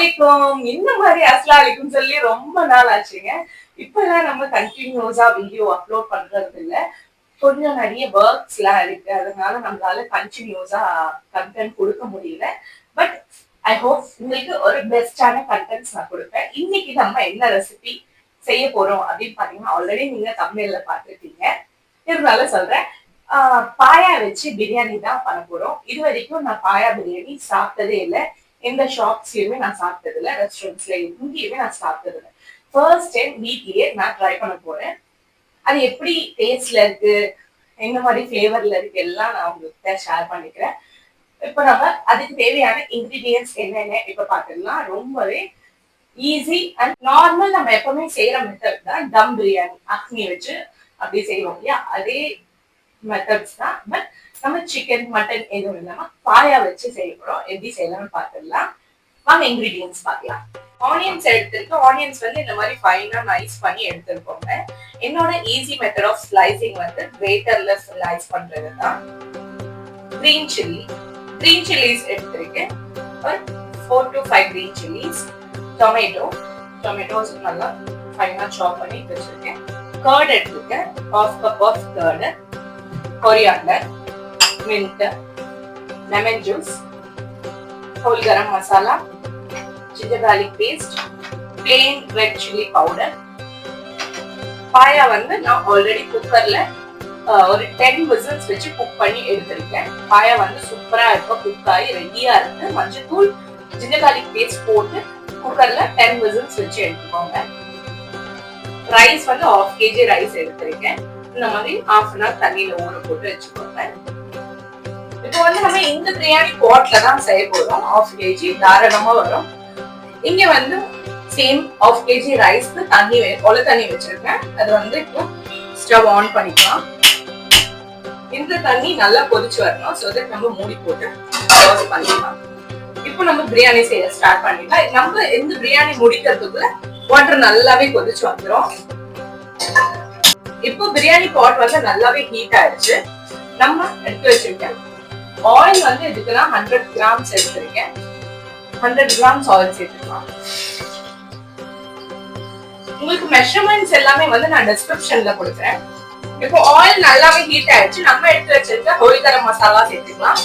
அஸ்ஸலாமு இந்த மாதிரி அஸ்ஸலாமு சொல்லி ரொம்ப நாள் ஆச்சுங்க. இப்பெல்லாம் நம்ம கண்டினியூஸா வீடியோ அப்லோட் பண்றது இல்ல. கொஞ்சம் நிறைய ஒர்க்ஸ் எல்லாம் இருக்கு. அதனால நம்மளால கண்டினியூஸா கண்டென்ட் கொடுக்க முடியல. பட் ஐ ஹோப் உங்களுக்கு ஒரு பெஸ்டான கண்டென்ட்ஸ் நான் கொடுப்பேன். இன்னைக்கு நம்ம என்ன ரெசிபி செய்ய போறோம் அப்படின்னு பாத்தீங்கன்னா ஆல்ரெடி நீங்க தமிழ்ல பார்த்துருக்கீங்க. இருந்தாலும் சொல்றேன். பாயா வச்சு பிரியாணி தான் பண்ண போறோம். இது வரைக்கும் நான் பாயா பிரியாணி சாப்பிட்டதே இல்லை. எந்த ஷாப்ஸ்லயுமே நான் சாப்பிட்டது இல்லை, ரெஸ்டாரண்ட்ஸ்ல எங்கேயுமே நான் சாப்பிட்டது இல்லை. ஃபர்ஸ்ட் டைம் வீட்லயே நான் ட்ரை பண்ண போறேன். அது எப்படி டேஸ்ட்ல இருக்கு, என்ன மாதிரி ஃபிளேவர்ல இருக்கு எல்லாம் நான் உங்ககிட்ட ஷேர் பண்ணிக்கிறேன். இப்ப நம்ம அதுக்கு தேவையான இன்கிரீடியன்ஸ் என்னென்ன இப்ப பாத்துக்கலாம். ரொம்பவே ஈஸி அண்ட் நார்மல் நம்ம எப்பவுமே செய்யற மெத்தட் தான். தம் பிரியாணி அக்னி வச்சு அப்படி செய்வோம் இல்லையா, அதே மெத்தட்ஸ் தான். பட் நம்ம சிக்கன் மட்டன் எதுவும் இல்லாம பாயா வச்சு செய்ய போறோம். எப்படி செய்யலாம்னு பாத்துடலாம். வாங்க இன்கிரீடியன்ஸ் பார்க்கலாம். ஆனியன்ஸ் எடுத்துருக்கோம். ஆனியன்ஸ் வந்து இந்த மாதிரி ஃபைனா நைஸ் பண்ணி எடுத்துருக்கோங்க. என்னோட ஈஸி மெத்தட் ஆஃப் ஸ்லைசிங் வந்து கிரேட்டர்ல ஸ்லைஸ் பண்றது தான். கிரீன் சில்லிஸ் எடுத்திருக்கேன். ஒரு 4 to 5 green chilies. டொமேட்டோஸ் நல்லா ஃபைனா சாப் பண்ணி வச்சிருக்கேன். கர்ட் எடுத்துருக்கேன். 1/2 cup of curd, coriander, mint, lemon juice, whole garam masala, ginger garlic paste, plain red chili powder. பாயா வந்து நான் ஆல்ரெடி குக்கர்ல ஒரு 10 whistles வச்சு குக் பண்ணி எடுத்திருக்கேன். பாயா வந்து சூப்பரா இப்ப குக் ஆகி ரெடியா இருக்கு. மஞ்சள், ginger garlic paste போட்டு குக்கர்ல 10 whistles வச்சு எடுத்துக்கோங்க. ரைஸ் வந்து 1/2 kg ரைஸ் எடுத்திருக்கேன். இந்த மாதிரி 1/2 an hour தண்ணியில ஊற போட்டு வச்சுக்கோங்க. இப்போ வந்து நம்ம இந்த பிரியாணி பாட்ல தான் செய்ய போறோம். 1/2 kg தாராளமா வரும். இங்க வந்து சேம் 1/2 kg ரைஸ்க்கு தண்ணி தண்ணி வச்சிருக்கேன். அது வந்து இப்போ ஸ்டவ் ஆன் பண்ணிக்கலாம். இந்த தண்ணி நல்லா கொதிச்சு வரணும். சோ தட் நம்ம மூடி போட்டு க்ளோஸ் பண்ணிடலாம். இப்போ நம்ம பிரியாணி செய்ய ஸ்டார்ட் பண்ணிடலாம். நம்ம இந்த பிரியாணி முடிக்கிறதுக்குள்ள வாட்டர் நல்லாவே கொதிச்சு வந்துடும். இப்போ பிரியாணி பாட் வந்து நல்லாவே ஹீட் ஆயிடுச்சு. நம்ம எடுத்து வச்சிருக்கேன் ஆயில் வந்து இதுக்கு நான் 100 grams எடுத்திருக்கேன். 100 grams ஆயில் சேர்த்துக்கலாம். உங்களுக்கு மெஷர்மெண்ட்ஸ் எல்லாமே வந்து நான் டிஸ்கிரிப்ஷன்ல கொடுக்குறேன். இப்போ ஆயில் நல்லாவே ஹீட் ஆயிடுச்சு. நம்ம எடுத்து வச்சிருக்க ஹோல் கரம் மசாலா சேர்த்துக்கலாம்.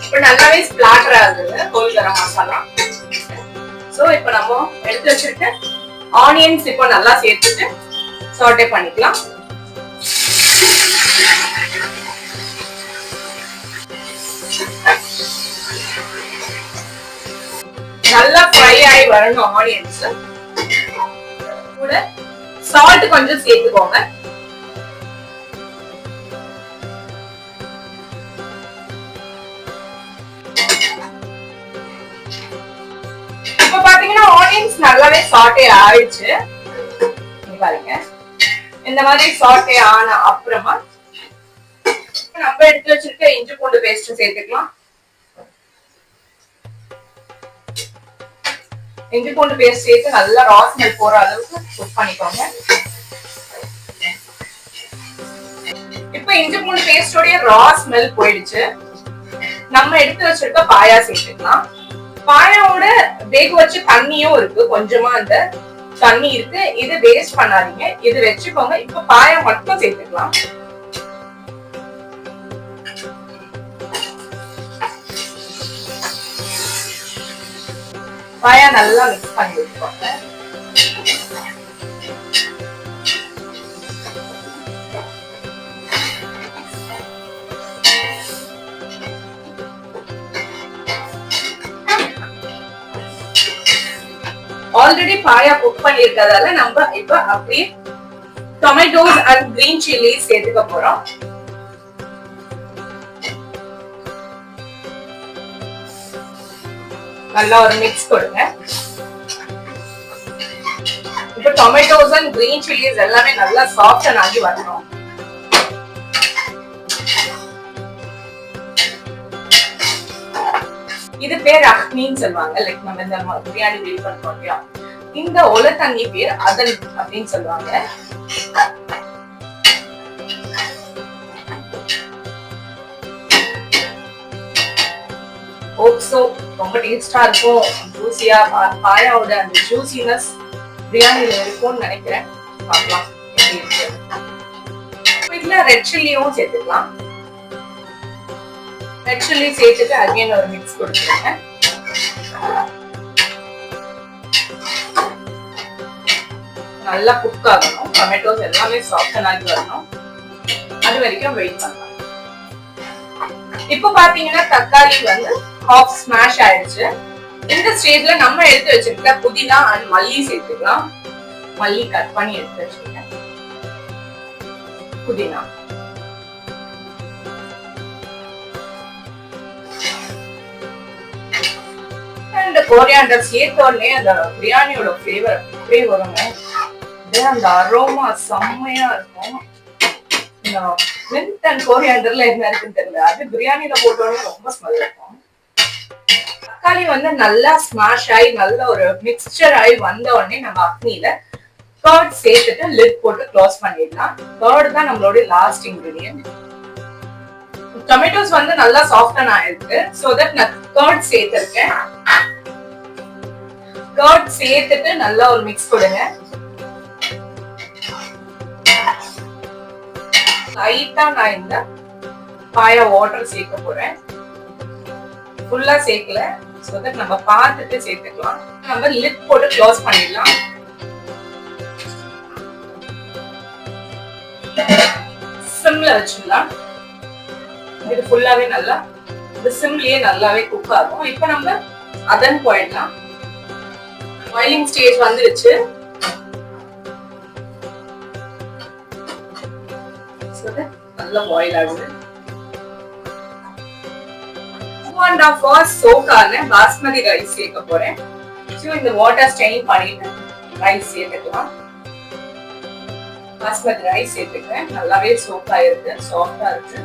இப்போ நல்லாவே ஸ்பிளாட்டர் ஆகுது ஹோல் கரம் மசாலா. சோ இப்போ நம்ம எடுத்து வச்சிருக்க ஆனியன்ஸ் இப்போ நல்லா சேர்த்துட்டு சாட்டே பண்ணிக்கலாம். நல்லா ஃப்ரை ஆகி வரணும் ஆனியன்ஸ். கூட சால்ட் கொஞ்சம் சேர்த்துக்கோங்க. இப்ப பாத்தீங்கன்னா ஆனியன்ஸ் நல்லாவே சாட்டே ஆயிடுச்சு. பாருங்க இந்த மாதிரி சாட்டே ஆன அப்புறமா நம்ம எடுத்து வச்சிருக்க இஞ்சி பூண்டு பேஸ்ட் சேர்த்துக்கலாம். இஞ்சி பூண்டு பேஸ்ட் சேர்த்து நல்லா ரா ஸ்மெல் போற அளவுக்கு குக் பண்ணிக்கோங்க. இப்ப இஞ்சி பூண்டு பேஸ்டோட ரா ஸ்மெல் போயிடுச்சு. நம்ம எடுத்து வச்சிருக்க பாயா சேர்த்துக்கலாம். பாயாவோட வேக வச்ச தண்ணியும் இருக்கு, கொஞ்சமா அந்த தண்ணி இருக்கு. இது வேஸ்ட் பண்ணாதீங்க, இது வச்சுக்கோங்க. இப்ப பாயா மட்டும் சேர்த்துக்கலாம். பாயா நல்லா மிக்ஸ் பண்ணி வச்சுக்கோங்க. ஆல்ரெடி பாயா குக் பண்ணிருக்கிறதால நம்ம இப்ப அப்படியே டொமேட்டோஸ் அண்ட் கிரீன் சில்லிஸ் சேர்த்துக்க போறோம். நல்லா ஒரு மிக்ஸ் கொடுங்க. இப்ப டொமேட்டோஸ் அண்ட் கிரீன் சில்லிஸ் எல்லாமே நல்லா சாஃப்ட் ஆகி வரணும். இது பேர் அக்னின்னு சொல்லுவாங்க. லைக் நம்ம இந்த பிரியாணி ரெடி பண்றோம் இல்லையா, இந்த ஒல தண்ணி பேர் அதல் அப்படின்னு சொல்லுவாங்க. ஓப்ஸோ ரொம்ப டேஸ்டா இருக்கும், ஜூசியா. பாயாவோட அந்த ஜூசினஸ் பிரியாணில இருக்கும்னு நினைக்கிறேன். பார்க்கலாம் எப்படி இருக்கு. இதுல ரெட் சில்லியும் சேர்த்துக்கலாம். ரெட் சில்லி சேர்த்துட்டு அகைன் ஒரு மிக்ஸ் கொடுத்துருங்க. நல்லா குக் ஆகணும். டொமேட்டோஸ் எல்லாமே சாஃப்டன் ஆகி வரணும். அது வரைக்கும் வெயிட் பண்ணலாம். இப்ப பாத்தீங்கன்னா தக்காளி வந்து ஹாஃப் ஸ்மாஷ் ஆயிடுச்சு. இந்த ஸ்டேஜ்ல நம்ம எடுத்து வச்சிருக்க புதினா அண்ட் மல்லி சேர்த்துக்கலாம். மல்லி கட் பண்ணி எடுத்து வச்சிருக்கேன். புதினா அண்ட் கோரியாண்டர் சேர்த்த உடனே அந்த பிரியாணியோட ஃபிளேவர் அப்படியே வருங்க. அந்த அரோமா செம்மையா இருக்கும். மின்ட் அண்ட் கோரியாண்டர்ல என்ன இருக்குன்னு தெரியல, அது பிரியாணில போட்டோடனே ரொம்ப ஸ்மெல் இருக்கும். தக்காளி வந்து நல்லா ஸ்மாஷ் ஆகி நல்ல ஒரு மிக்ஸ்சர் ஆகி வந்த உடனே நம்ம அக்னியில கர்ட் சேர்த்துட்டு லிட் போட்டு க்ளோஸ் பண்ணிடலாம். கர்ட் தான் நம்மளோட லாஸ்ட் இன்கிரிடியன்ட். டொமேட்டோஸ் வந்து நல்லா சாஃப்டன் ஆயிருக்கு. சோ தட் நான் கர்ட் சேர்த்திருக்கேன். கர்ட் சேர்த்துட்டு நல்லா ஒரு மிக்ஸ் கொடுங்க. லைட்டா நான் இந்த பாயா வாட்டர் சேர்க்க போறேன். ஃபுல்லா சேர்க்கல. சோ தட் நம்ம பார்த்துட்டு சேர்த்துக்கலாம். நம்ம லிட் போட்டு க்ளோஸ் பண்ணிடலாம். சிம்ல வச்சிடலாம். இது ஃபுல்லாவே நல்லா இந்த சிம்லயே நல்லாவே குக் ஆகும். இப்போ நம்ம அதன் போயிடலாம். பாயிலிங் ஸ்டேஜ் வந்துருச்சு. நல்லா பாயில் ஆகுது. 2.5 hours soak ஆன பாஸ்மதி ரைஸ் சேர்க்க போறேன். சோ இந்த வாட்டர் ஸ்ட்ரெயின் பண்ணிட்டு ரைஸ் சேர்த்துக்கலாம். பாஸ்மதி ரைஸ் சேர்த்துக்கிறேன். நல்லாவே சோக் ஆயிருக்கு, சாஃப்டா இருக்கு.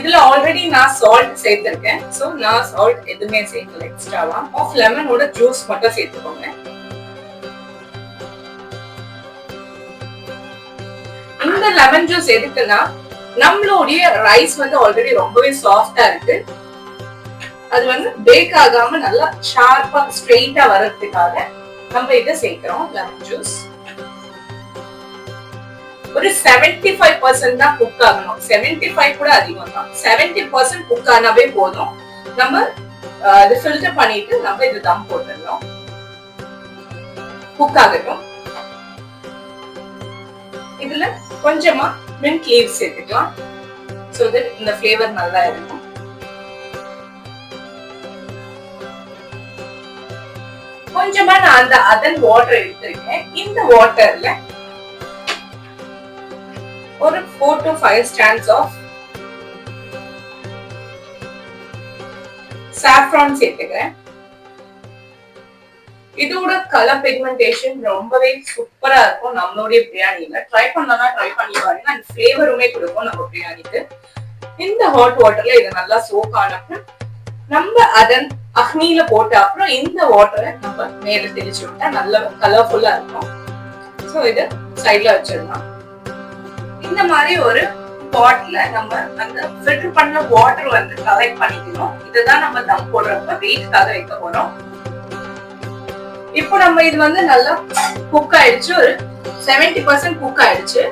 இதுல ஆல்ரெடி நான் சால்ட் சேர்த்திருக்கேன். சோ நான் சால்ட் எதுவுமே சேர்க்கல எக்ஸ்ட்ராவா. ஆஃப் லெமனோட ஜூஸ் மட்டும் சேர்த்துக்கோங்க. இந்த லெமன் ஜூஸ் எதுக்குன்னா நம்மளுடைய ரைஸ் வந்து ஆல்ரெடி ரொம்பவே சாஃப்டா இருக்கு. அது வந்து பேக் ஆகாம நல்லா ஷார்ப்பா ஸ்ட்ரெயிட்டா வர்றதுக்காக நம்ம இதை சேர்க்கிறோம். லெமன் ஜூஸ் ஒரு 75% தான் குக் ஆகணும். 75 கூட அதிகம் தான். 70% குக் ஆனாவே போதும். நம்ம இது ஃபில்டர் பண்ணிட்டு நம்ம இது தம் போட்டுடணும். குக் ஆகட்டும். இதுல கொஞ்சமா மின்ட் லீவ்ஸ் சேர்த்துக்கலாம். சோ தட் இந்த ஃபிளேவர் நல்லா இருக்கும். கொஞ்சமா நான் அந்த அதன் வாட்டர் எடுத்திருக்கேன். இந்த வாட்டர்ல ஒரு 4 to 5 strands of saffron சேர்த்துக்கிறேன். இதோட கலர் பிக்மெண்டேஷன் ரொம்பவே சூப்பரா இருக்கும். நம்மளுடைய பிரியாணில ட்ரை பண்ணலாம், ட்ரை பண்ணி பாருங்க. அந்த ஃபிளேவருமே கொடுக்கும் நம்ம பிரியாணிக்கு. இந்த ஹாட் வாட்டர்ல இதை நல்லா சோக் ஆனப்ப நம்ம அதன் அக்னியில போட்ட அப்புறம் இந்த வாட்டரை நம்ம மேல தெளிச்சு விட்டா நல்ல கலர்ஃபுல்லா இருக்கும். சோ இது சைட்ல வச்சிடலாம். இந்த மாதிரி ஒரு பாட்ல நம்ம அந்த ஃபில்டர் பண்ண வாட்டர் வந்து கலெக்ட் பண்ணிக்கணும். இதுதான் நம்ம தம் போடுறப்ப வெயிட்காக வைக்க போறோம். இப்போ நம்ம இது வந்து நல்லா குக் ஆயிடுச்சு. ஒரு 70% குக் ஆயிடுச்சு.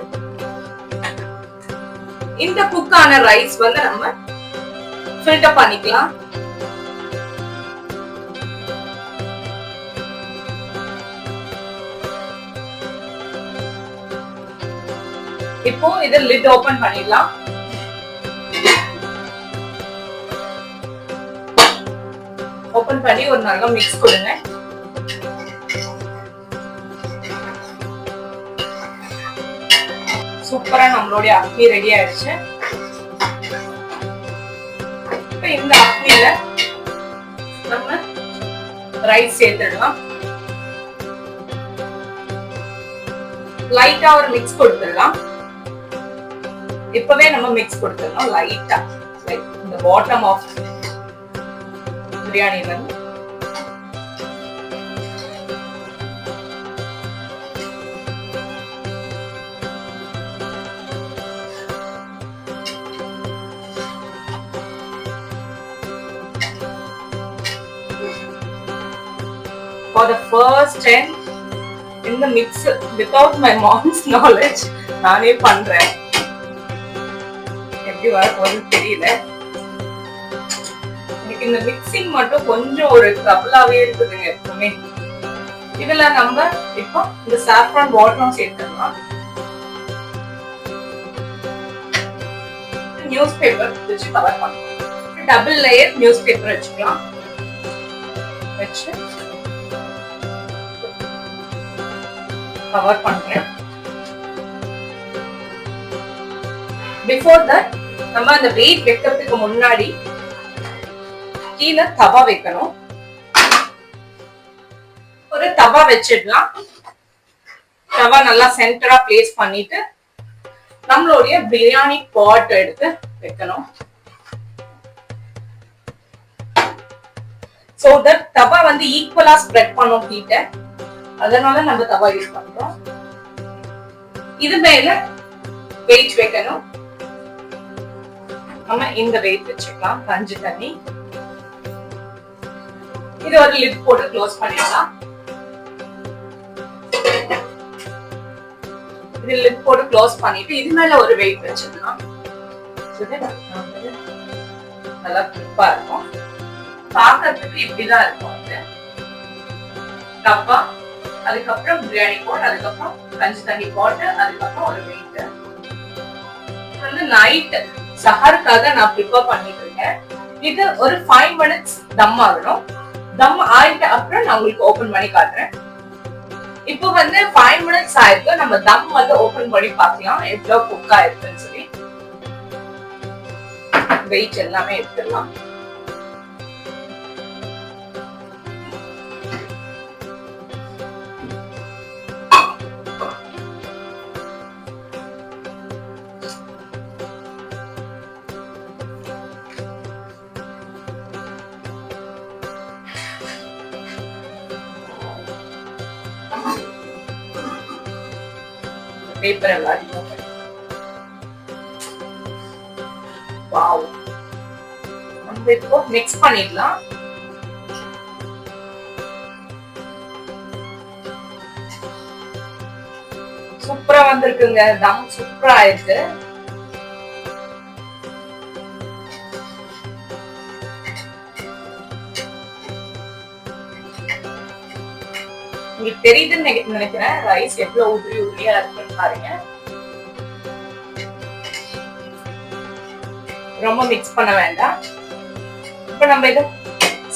இந்த குக் ஆன ரைஸ் வந்து நம்ம ஃபில்டர் பண்ணிக்கலாம். இப்போ இத லிட் ஓபன் பண்ணிடலாம். ஓபன் பண்ணி ஒரு நல்லா மிக்ஸ் கொடுங்க. சூப்பரா நம்மளுடைய அக்னி ரெடி ஆயிடுச்சு. இப்ப இந்த அக்னியில நம்ம ரைஸ் சேர்த்துடலாம். லைட்டா ஒரு மிக்ஸ் கொடுத்துடலாம். இப்பவே நம்ம மிக்ஸ் கொடுத்துடணும் லைட்டா. லைக் இந்த பாட்டம் ஆஃப் பிரியாணி வந்து for the first time in the mix without my mom's knowledge நானே பண்றேன். எப்படி வர போகுதுன்னு தெரியல. எனக்கு இந்த மிக்சிங் மட்டும் கொஞ்சம் ஒரு ட்ரபிளாவே இருக்குதுங்க எப்பவுமே. இதுல நம்ம இப்போ இந்த சாஃப்ரான் வாட்டரும் சேர்த்துக்கலாம். நியூஸ் பேப்பர் வச்சு கவர் பண்ணலாம். டபுள் லேயர் நியூஸ் பேப்பர் வச்சுக்கலாம். வச்சு கவர் பண்றேன். பிஃபோர் தட் நம்ம அந்த வெயிட் வைக்கிறதுக்கு முன்னாடி கீழே தவா வைக்கணும். ஒரு தவா வச்சிடலாம். தவா நல்லா சென்டரா பிளேஸ் பண்ணிட்டு நம்மளுடைய பிரியாணி பாட் எடுத்து வைக்கணும். சோ தட் தவா வந்து ஈக்குவலா ஸ்ப்ரெட் பண்ணும் ஹீட்ட. அதனால நம்ம தவா யூஸ் பண்றோம். இது மேல வெயிட் வைக்கணும். நம்ம இந்த வெயிட் வச்சுக்கலாம். கஞ்சி தண்ணி. இது ஒரு லிட் போட்டு க்ளோஸ் பண்ணிடலாம். இது லிட் போட்டு க்ளோஸ் பண்ணிட்டு இது மேல ஒரு வெயிட் வச்சிடலாம். நல்லா கிளிப்பா இருக்கும். பார்க்கறதுக்கு இப்படிதான் இருக்கும். டப்பா, அதுக்கப்புறம் பிரியாணி பாட், அதுக்கப்புறம் கஞ்சி தண்ணி பாட், அதுக்கப்புறம் ஒரு வெயிட். வந்து நைட் சஹருக்காக நான் ப்ரிப்பேர் பண்ணிட்டு இருக்கேன். இது ஒரு 5 minutes தம் ஆகணும். தம் ஆயிட்ட அப்புறம் நான் உங்களுக்கு ஓபன் பண்ணி காட்டுறேன். இப்போ வந்து 5 minutes ஆயிருக்கு. நம்ம தம் வந்து ஓபன் பண்ணி பார்க்கலாம் எவ்வளவு குக் ஆயிருக்குன்னு சொல்லி. வெயிட் எல்லாமே எடுத்துடலாம். பேப்பர் எல்லாம் ரிமூவ் பண்ணி வாவ் நம்ம இப்போ மிக்ஸ் பண்ணிடலாம். சூப்பரா வந்திருக்குங்க. தம் சூப்பரா ஆயிருக்கு. உங்களுக்கு தெரியுதுன்னு நினைக்கிறேன். ரைஸ் எவ்வளவு உதிரி உதிரியா இருக்குன்னு பாருங்க. ரொம்ப மிக்ஸ் பண்ண வேண்டாம். இப்ப நம்ம இதை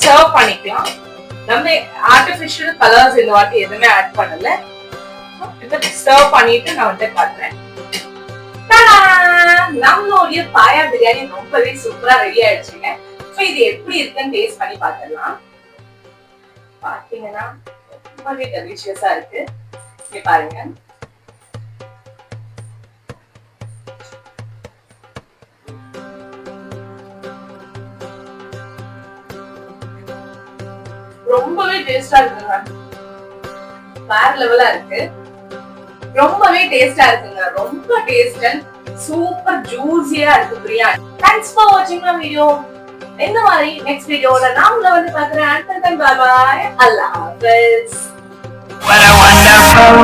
சர்வ் பண்ணிக்கலாம். நம்ம ஆர்டிபிஷியல் கலர்ஸ் இந்த வாட்டி எதுவுமே ஆட் பண்ணல. இதை சர்வ் பண்ணிட்டு நான் வந்து காட்டுறேன். நம்மளுடைய பாயா பிரியாணி ரொம்பவே சூப்பரா ரெடி ஆயிடுச்சுங்க. இது எப்படி இருக்குன்னு டேஸ்ட் பண்ணி பார்த்துடலாம். பாத்தீங்கன்னா ரொம்பவே டெலிஷியஸா இருக்கு. இங்க பாருங்க. ரொம்பவே டேஸ்டா இருக்குங்க. வேற லெவலா இருக்கு. ரொம்பவே டேஸ்டா இருக்குங்க. ரொம்ப டேஸ்ட் அண்ட் சூப்பர் ஜூசியா இருக்கு பிரியாணி. தேங்க்ஸ் ஃபார் வாட்சிங் மை வீடியோ. இந்த மாதிரி நெக்ஸ்ட் வீடியோல நான் உங்களை வந்து பார்க்குறேன். until then bye bye. Allah Hafiz. What a wonderful